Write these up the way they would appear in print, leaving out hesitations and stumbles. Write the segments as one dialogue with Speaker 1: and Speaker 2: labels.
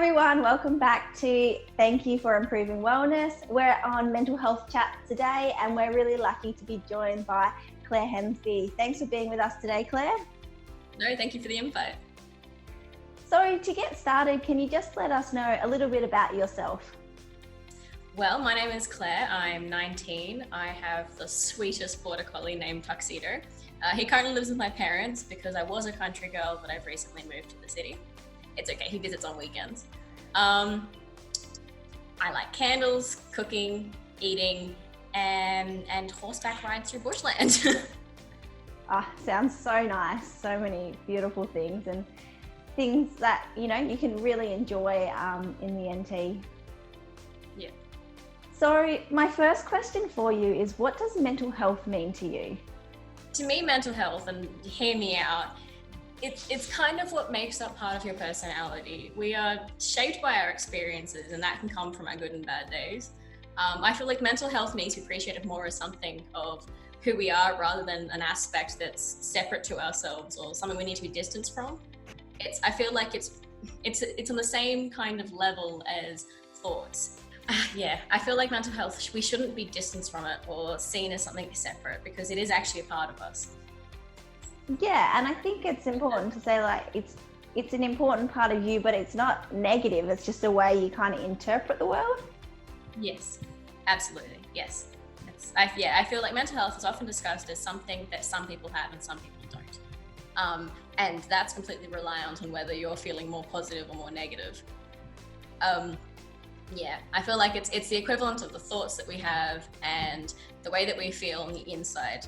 Speaker 1: everyone, welcome back to Thank You for Improving Wellness. We're on Mental Health Chat today and we're really lucky to be joined by Claire Hensby. Thanks for being with us today, Claire.
Speaker 2: No, thank you for the invite.
Speaker 1: So to get started, can you just let us know a little bit about yourself?
Speaker 2: Well, my name is Claire. I'm 19. I have the sweetest border collie named Tuxedo. He currently lives with my parents because I was a country girl, but I've recently moved to the city. It's okay, he visits on weekends. I like candles, cooking, eating, and horseback rides through bushland.
Speaker 1: Sounds so nice. So many beautiful things and things that, you can really enjoy in the NT.
Speaker 2: Yeah.
Speaker 1: So my first question for you is, what does mental health mean to you?
Speaker 2: To me, mental health, and hear me out, it's kind of what makes up part of your personality. We are shaped by our experiences, and that can come from our good and bad days. I feel like mental health needs to be appreciated more as something of who we are rather than an aspect that's separate to ourselves or something we need to be distanced from. I feel like it's on the same kind of level as thoughts. Yeah, I feel like mental health, we shouldn't be distanced from it or seen as something separate because it is actually a part of us.
Speaker 1: Yeah, and I think it's important to say it's an important part of you, but it's not negative. It's just a way you kind of interpret the world.
Speaker 2: Yes, absolutely. Yes. I feel like mental health is often discussed as something that some people have and some people don't. And that's completely reliant on whether you're feeling more positive or more negative. Yeah, I feel like it's the equivalent of the thoughts that we have and the way that we feel on the inside.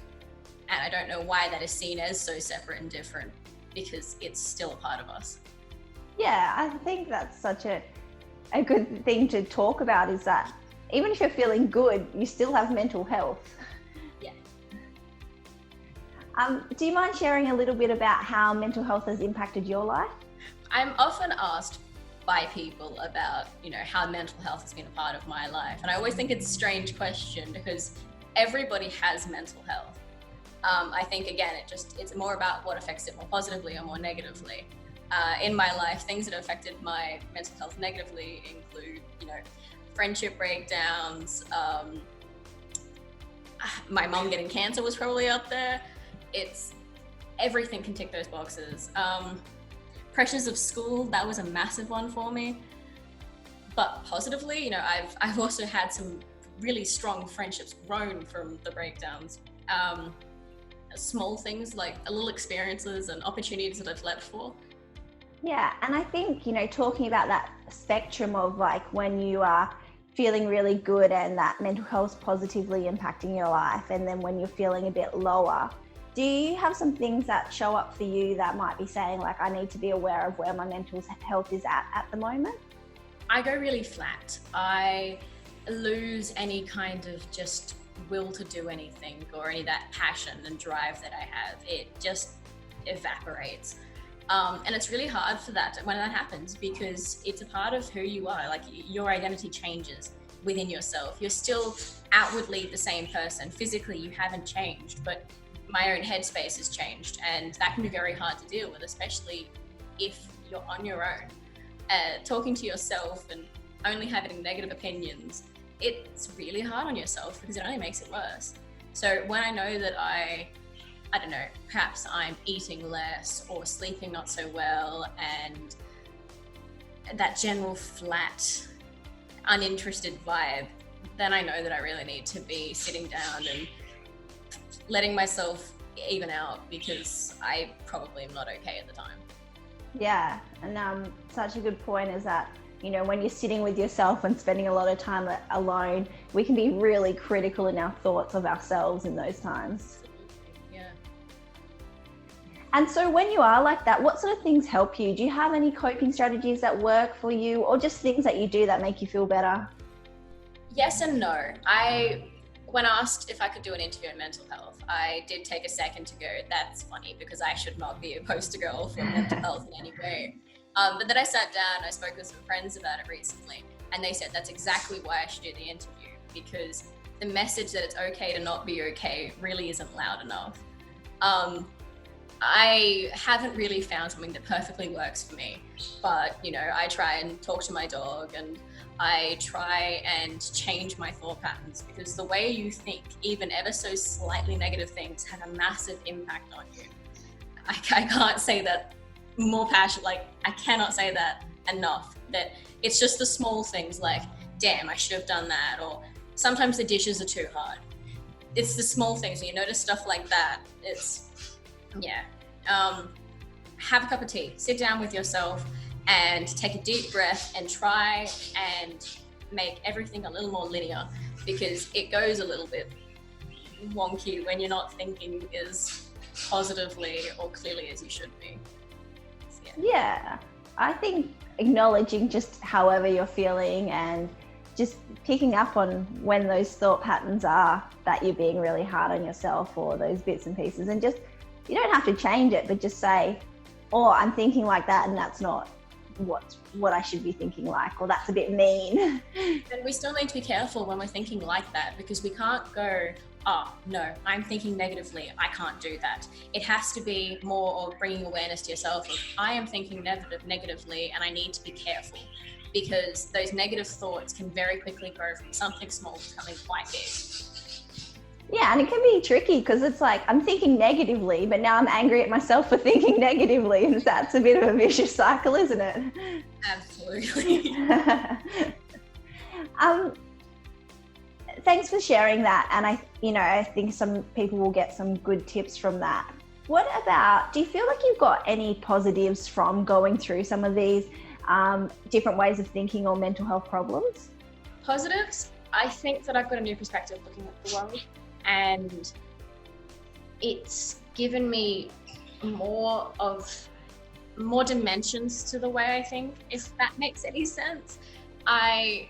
Speaker 2: And I don't know why that is seen as so separate and different because it's still a part of us.
Speaker 1: Yeah, I think that's such a good thing to talk about, is that even if you're feeling good, you still have mental health.
Speaker 2: Yeah.
Speaker 1: Do you mind sharing a little bit about how mental health has impacted your life?
Speaker 2: I'm often asked by people about, how mental health has been a part of my life. And I always think it's a strange question because everybody has mental health. I think, again, it's more about what affects it more positively or more negatively. In my life, things that have affected my mental health negatively include, friendship breakdowns. My mom getting cancer was probably up there. Everything can tick those boxes. Pressures of school, that was a massive one for me. But positively, I've also had some really strong friendships grown from the breakdowns. Small things like little experiences and opportunities that I've leapt for.
Speaker 1: Yeah, and I think, talking about that spectrum of when you are feeling really good and that mental health positively impacting your life, and then when you're feeling a bit lower, do you have some things that show up for you that might be saying I need to be aware of where my mental health is at the moment?
Speaker 2: I go really flat. I lose any kind of just will to do anything or any of that passion and drive that I have. It just evaporates. And it's really hard for that when that happens because it's a part of who you are. Your identity changes within yourself. You're still outwardly the same person. Physically, you haven't changed, but my own headspace has changed, and that can be very hard to deal with, especially if you're on your own. Talking to yourself and only having negative opinions, it's really hard on yourself because it only makes it worse. So when I know that I don't know, perhaps I'm eating less or sleeping not so well, and that general flat, uninterested vibe, then I know that I really need to be sitting down and letting myself even out because I probably am not okay at the time.
Speaker 1: Yeah, and such a good point is that, when you're sitting with yourself and spending a lot of time alone, we can be really critical in our thoughts of ourselves in those times.
Speaker 2: Yeah.
Speaker 1: And so when you are like that, what sort of things help you? Do you have any coping strategies that work for you, or just things that you do that make you feel better?
Speaker 2: Yes and no. When asked if I could do an interview on mental health, I did take a second to go, that's funny because I should not be a poster girl for mental health in any way. But then I sat down, I spoke with some friends about it recently, and they said that's exactly why I should do the interview, because the message that it's okay to not be okay really isn't loud enough. I haven't really found something that perfectly works for me, but I try and talk to my dog, and I try and change my thought patterns, because the way you think, even ever so slightly negative things, have a massive impact on you. I can't say that more passionate, like I cannot say that enough, that it's just the small things like, damn, I should have done that, or sometimes the dishes are too hard. It's the small things, and you notice stuff like that. Have a cup of tea, sit down with yourself and take a deep breath and try and make everything a little more linear, because it goes a little bit wonky when you're not thinking as positively or clearly as you should be. So,
Speaker 1: Yeah, I think acknowledging just however you're feeling and just picking up on when those thought patterns are that you're being really hard on yourself, or those bits and pieces, and just, you don't have to change it, but just say, oh, I'm thinking like that, and that's not what I should be thinking like, or that's a bit mean.
Speaker 2: And we still need to be careful when we're thinking like that, because we can't go, oh no, I'm thinking negatively, I can't do that. It has to be more of bringing awareness to yourself of, I am thinking negatively and I need to be careful, because those negative thoughts can very quickly grow from something small to becoming quite big.
Speaker 1: Yeah, and it can be tricky, because it's like, I'm thinking negatively, but now I'm angry at myself for thinking negatively, and that's a bit of a vicious cycle, isn't it?
Speaker 2: Absolutely.
Speaker 1: Thanks for sharing that, and I think some people will get some good tips from that. What about, do you feel like you've got any positives from going through some of these different ways of thinking or mental health problems?
Speaker 2: Positives, I think that I've got a new perspective looking at the world, and it's given me more dimensions to the way I think, if that makes any sense. I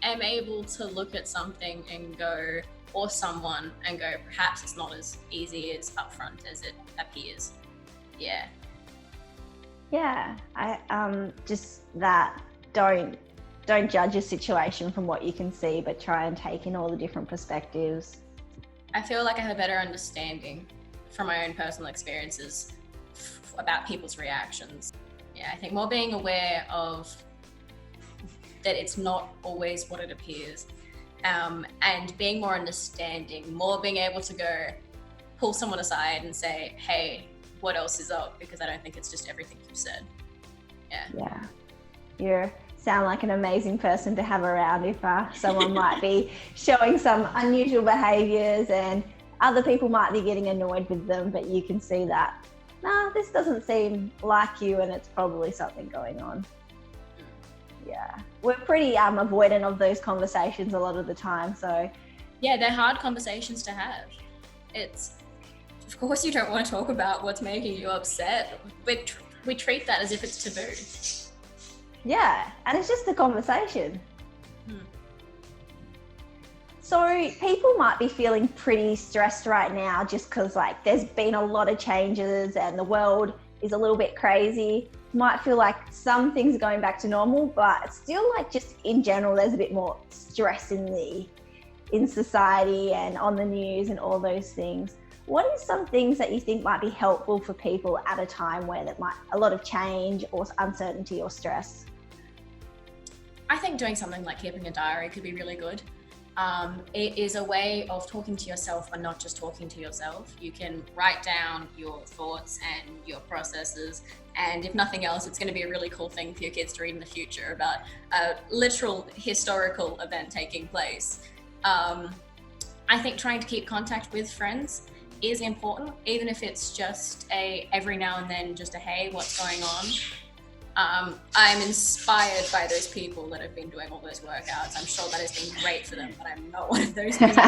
Speaker 2: am able to look at something and go, or someone, and go, perhaps it's not as easy as upfront as it appears. Yeah.
Speaker 1: I just that don't judge a situation from what you can see, but try and take in all the different perspectives.
Speaker 2: I feel like I have a better understanding from my own personal experiences about people's reactions. Yeah, I think more being aware of that it's not always what it appears, and being more understanding, more being able to go pull someone aside and say, hey, what else is up? Because I don't think it's just everything you've said. Yeah. You sound like an amazing person to have around if someone might be showing some unusual behaviours and other people might be getting annoyed with them, but you can see that, no, this doesn't seem like you, and it's probably something going on. Yeah, we're pretty avoidant of those conversations a lot of the time, so yeah, they're hard conversations to have. It's, of course you don't want to talk about what's making you upset, but we treat that as if it's taboo.
Speaker 1: Yeah, and it's just a conversation. So people might be feeling pretty stressed right now, just because like there's been a lot of changes and the world is a little bit crazy. Might feel like some things are going back to normal, but still, like, just in general, there's a bit more stress in society and on the news and all those things. What are some things that you think might be helpful for people at a time where there might a lot of change or uncertainty or stress?
Speaker 2: I think doing something like keeping a diary could be really good. It is a way of talking to yourself, but not just talking to yourself. You can write down your thoughts and your processes, and if nothing else, it's going to be a really cool thing for your kids to read in the future about a literal historical event taking place. I think trying to keep contact with friends is important, even if it's just every now and then, just a hey, what's going on? I'm inspired by those people that have been doing all those workouts. I'm sure that has been great for them, but I'm not one of those people.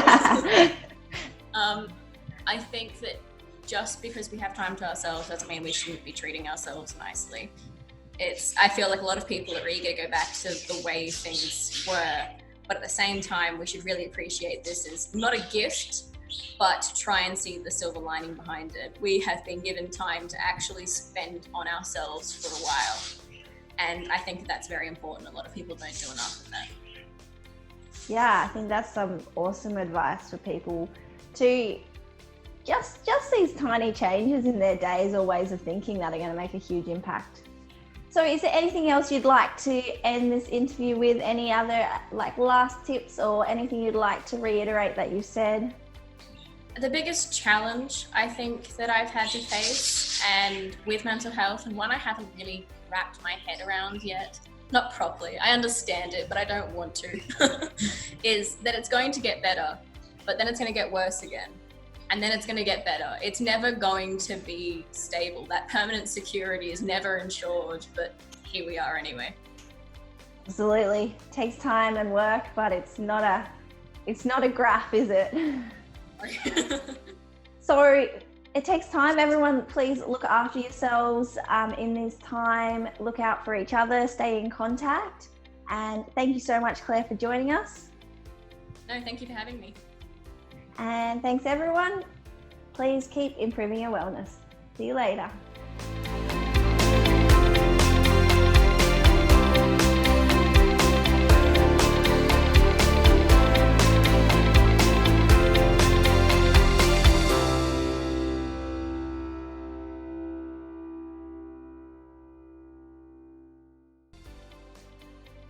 Speaker 2: I think that just because we have time to ourselves doesn't mean we shouldn't be treating ourselves nicely. I feel like a lot of people are eager to go back to the way things were, but at the same time, we should really appreciate this as not a gift, but try and see the silver lining behind it. We have been given time to actually spend on ourselves for a while. And I think that's very important. A lot of people don't do enough of that.
Speaker 1: Yeah, I think that's some awesome advice for people to just these tiny changes in their days or ways of thinking that are going to make a huge impact. So is there anything else you'd like to end this interview with? Any other like last tips or anything you'd like to reiterate that you said?
Speaker 2: The biggest challenge I think that I've had to face and with mental health, and one I haven't really wrapped my head around yet, not properly, I understand it, but I don't want to, is that it's going to get better, but then it's going to get worse again. And then it's going to get better. It's never going to be stable. That permanent security is never ensured, but here we are anyway.
Speaker 1: Absolutely. It takes time and work, but it's not a graph, is it? So it takes time. Everyone, please look after yourselves in this time. Look out for each other, stay in contact. And thank you so much, Claire, for joining us.
Speaker 2: No, thank you for having me.
Speaker 1: And thanks everyone. Please keep improving your wellness. See you later.